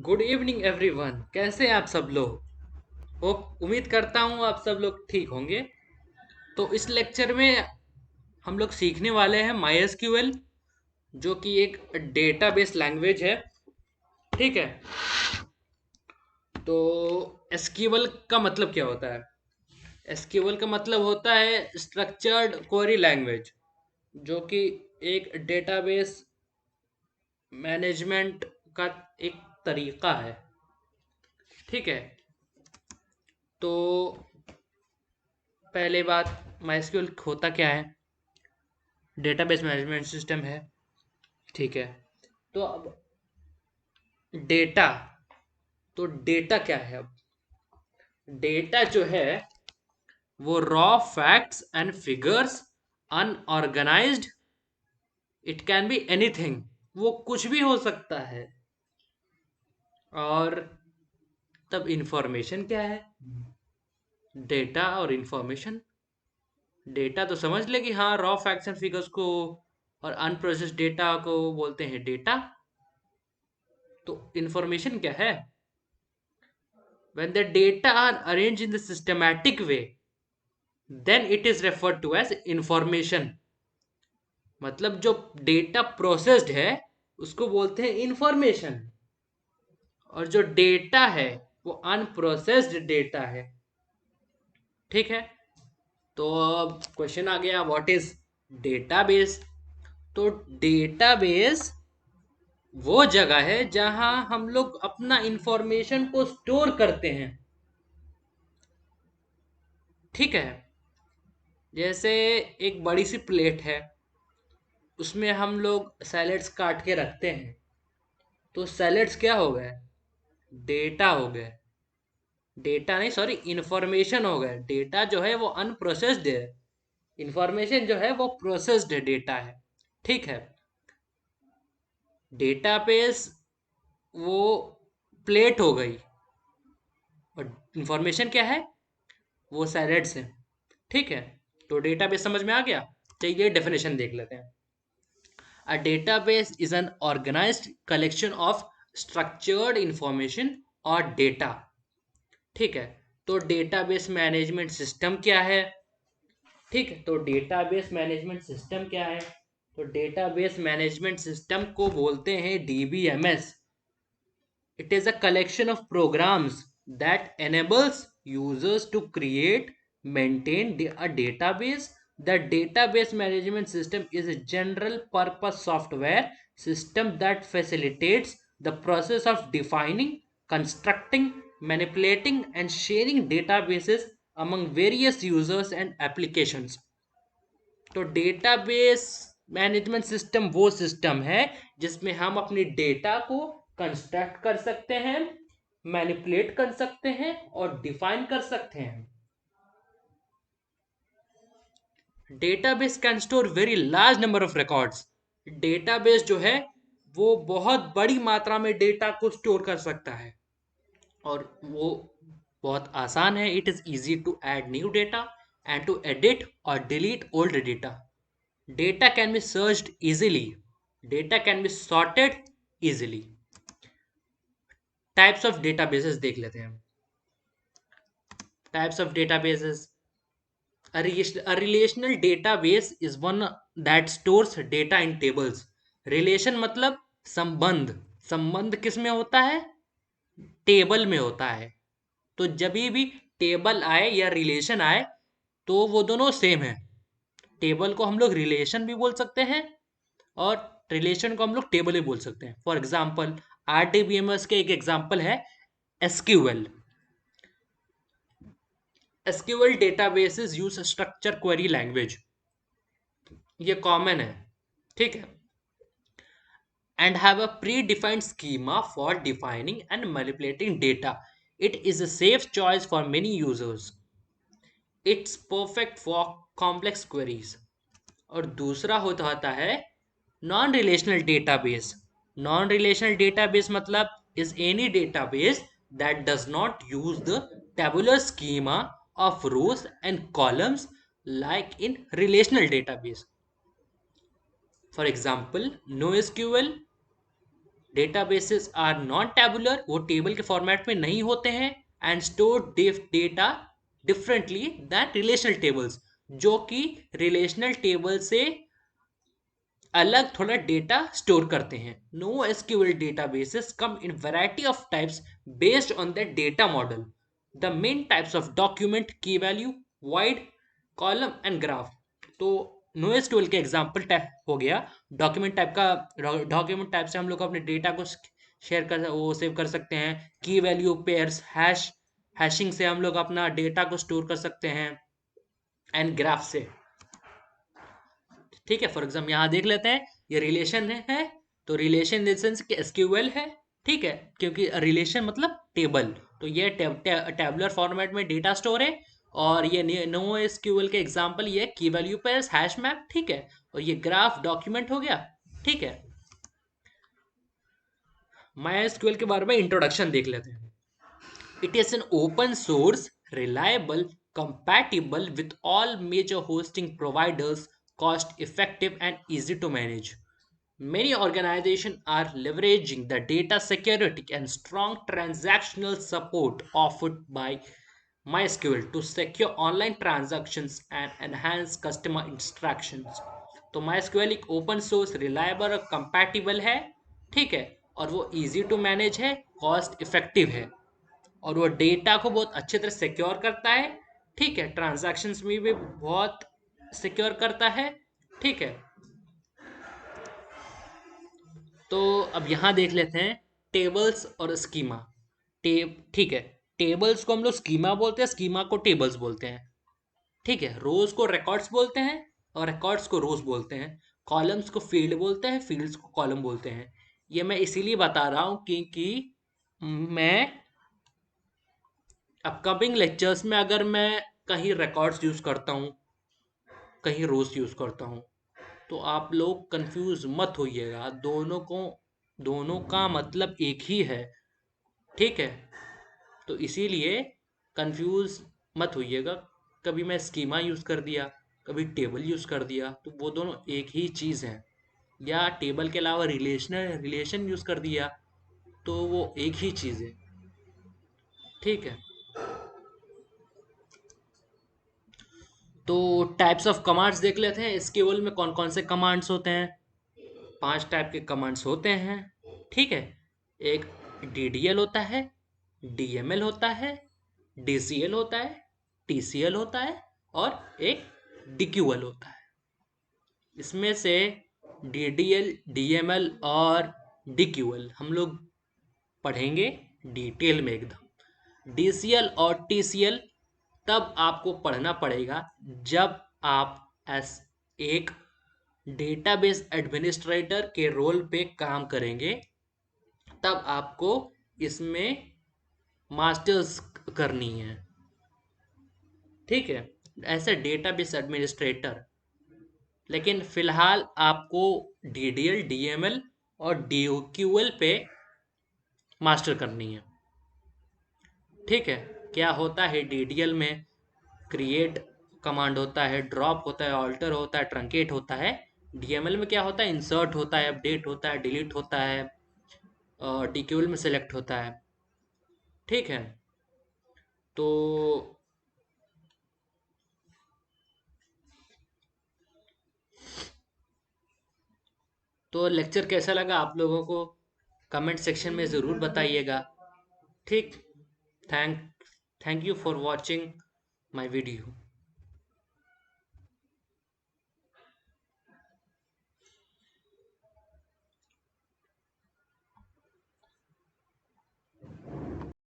Good evening everyone. कैसे हैं आप सब लोग? होप उम्मीद करता हूँ आप सब लोग ठीक होंगे। तो इस लेक्चर में हम लोग सीखने वाले हैं MySQL, जो कि एक डेटाबेस लैंग्वेज है। ठीक है। तो एसक्यूएल का मतलब क्या होता है? एसक्यूएल का मतलब होता है स्ट्रक्चर्ड क्वेरी लैंग्वेज, जो कि एक डेटाबेस मैनेजमेंट का एक तरीका है। ठीक है। तो पहले बात, MySQL होता क्या है? डेटाबेस मैनेजमेंट सिस्टम है। ठीक है। तो अब डेटा, तो डेटा क्या है? अब डेटा जो है वो raw facts and figures, unorganised, it can be anything, वो कुछ भी हो सकता है। और तब इंफॉर्मेशन क्या है? डेटा और इंफॉर्मेशन, डेटा तो समझ ले कि हाँ, रॉ फैक्ट्स एंड फिगर्स को और अनप्रोसेस्ड डेटा को बोलते हैं डेटा। तो इंफॉर्मेशन क्या है? When the data are arranged in the systematic way, then it is referred to as information. मतलब जो डेटा प्रोसेस्ड है उसको बोलते हैं इंफॉर्मेशन, और जो डेटा है वो अनप्रोसेस्ड डेटा है। ठीक है। तो अब क्वेश्चन आ गया, व्हाट इज डेटाबेस? तो डेटाबेस वो जगह है जहां हम लोग अपना इंफॉर्मेशन को स्टोर करते हैं। ठीक है। जैसे एक बड़ी सी प्लेट है, उसमें हम लोग सैलेड्स काट के रखते हैं। तो सैलेड्स क्या हो गए? डेटा हो गए। डेटा नहीं, सॉरी, इंफॉर्मेशन हो गए। डेटा जो है वो अनप्रोसेस्ड है, इंफॉर्मेशन जो है वो प्रोसेस्ड डेटा है। ठीक है। डेटाबेस वो प्लेट हो गई, और इंफॉर्मेशन क्या है? वो सैलेड्स है। ठीक है। तो डेटाबेस समझ में आ गया। चलिए डेफिनेशन देख लेते हैं। A database is an organized collection of structured information or data. ठीक है। तो डेटाबेस मैनेजमेंट सिस्टम क्या है? ठीक है। तो डेटाबेस मैनेजमेंट सिस्टम क्या है? तो डेटाबेस मैनेजमेंट सिस्टम को बोलते हैं DBMS. It is a collection of programs that enables users to create, maintain a database. The database management system is a general purpose software system that facilitates the process of defining, constructing, manipulating, and sharing databases among various users and applications. तो database management system वो system है जिसमें हम अपने data को construct कर सकते हैं, मैनिपुलेट कर सकते हैं और डिफाइन कर सकते हैं। Database can store very large number of records. Database जो है वो बहुत बड़ी मात्रा में डेटा को स्टोर कर सकता है, और वो बहुत आसान है। It is easy to add new data and to edit और delete old data. Data can be searched easily. Data can be sorted easily. Types of databases देख लेते हैं. Types of databases. A relational database is one that stores data in tables. Relation मतलब संबंध. संबंध किस में होता है? टेबल में होता है. तो जब भी टेबल आए या रिलेशन आए तो वो दोनों सेम है. टेबल को हम लोग रिलेशन भी बोल सकते हैं, और रिलेशन को हम लोग टेबल भी बोल सकते हैं. फॉर एग्जाम्पल, RDBMS के एक एग्जाम्पल है SQL. SQL databases use structure query language, ये कॉमन है. ठीक है. And have a pre defined schema for defining and manipulating data. It is a safe choice for many users. It's perfect for complex queries. और दूसरा होता है non relational database. Non relational database मतलब is any database that does not use the tabular schema of rows and columns like in relational database. For example, NoSQL databases are non tabular, वो table के format में नहीं होते हैं, and store data differently than relational tables, जो कि relational table से अलग थोड़ा डेटा स्टोर करते हैं। No SQL databases come in variety of types based on the data model. The main types of document, key value, wide, column and graph. तो no SQL के example type हो गया document type का। Document type से हम लोग अपने data को शेयर कर वो सेव कर सकते हैं। की वैल्यू पेयर्स हैशिंग से हम लोग अपना डेटा को स्टोर कर सकते हैं, एंड ग्राफ से। ठीक है, फॉर एग्जाम्पल यहाँ देख लेते हैं, ये रिलेशन है तो रिलेशन इन सेंस कि एसक्यूएल है। ठीक है, क्योंकि रिलेशन मतलब टेबल, तो ये टैबुलर फॉर्मेट में डेटा स्टोर है। और ये नो एसक्यूएल के एग्जांपल ये की वैल्यू पेयर्स, हैश मैप। ठीक है, और ये ग्राफ डॉक्यूमेंट हो गया। ठीक है, माई एसक्यूएल के बारे में इंट्रोडक्शन देख लेते हैं। It is an open source, reliable, compatible with all major hosting providers, cost effective and easy to manage. Many organizations are leveraging the data security and strong transactional support offered by MySQL to secure online transactions and enhance customer interactions. तो MySQL एक open source, reliable और compatible है। ठीक है, और वो easy to manage है, cost effective है, और वो डेटा को बहुत अच्छे तरह सिक्योर करता है। ठीक है, ट्रांजैक्शंस में भी बहुत सिक्योर करता है। ठीक है, तो अब यहाँ देख लेते हैं टेबल्स और स्कीमा। ठीक है, टेबल्स को हम लोग स्कीमा बोलते हैं, स्कीमा को टेबल्स बोलते हैं। ठीक है, रोज को रिकॉर्ड्स बोलते हैं और रिकॉर्ड्स को रोज बोलते हैं। कॉलम्स को फील्ड बोलते हैं, फील्ड्स को कॉलम बोलते हैं। ये मैं इसीलिए बता रहा हूँ क्योंकि मैं अपकमिंग लेक्चर्स में अगर मैं कहीं रिकॉर्ड्स यूज करता हूँ, कहीं रोज यूज करता हूँ, तो आप लोग कंफ्यूज मत होइएगा। दोनों का मतलब एक ही है। ठीक है, तो इसीलिए कंफ्यूज मत होइएगा। कभी मैं स्कीमा यूज कर दिया, कभी टेबल यूज कर दिया, तो वो दोनों एक ही चीज है। या टेबल के अलावा रिलेशन यूज कर दिया, तो वो एक ही चीज है। ठीक है, तो टाइप्स ऑफ कमांड्स देख लेते हैं। एसक्यूएल में कौन कौन से कमांड्स होते हैं। 5 टाइप के कमांड्स होते हैं। ठीक है, एक डीडीएल होता है, डीएमएल होता है, डीसीएल होता है, टीसीएल होता है, और एक डीक्यूएल होता है। इसमें से डीडीएल, डीएमएल और डीक्यूएल हम लोग पढ़ेंगे डिटेल में एकदम। डीसीएल और टीसीएल तब आपको पढ़ना पड़ेगा जब आप एस एक डेटाबेस एडमिनिस्ट्रेटर के रोल पे काम करेंगे, तब आपको इसमें मास्टर्स करनी है। ठीक है, ऐसे डेटाबेस एडमिनिस्ट्रेटर। लेकिन फिलहाल आपको डीडीएल, डीएमएल और डीक्यूएल पे मास्टर करनी है। ठीक है, क्या होता है डीडीएल में, क्रिएट कमांड होता है, ड्रॉप होता है, ऑल्टर होता है, ट्रंकेट होता है। डीएमएल में क्या होता है, इंसर्ट होता है, अपडेट होता है, डिलीट होता है, और डीक्यूएल में सेलेक्ट होता है। ठीक है, तो लेक्चर कैसा लगा आप लोगों को कमेंट सेक्शन में ज़रूर बताइएगा। ठीक, thank thank you for watching my video.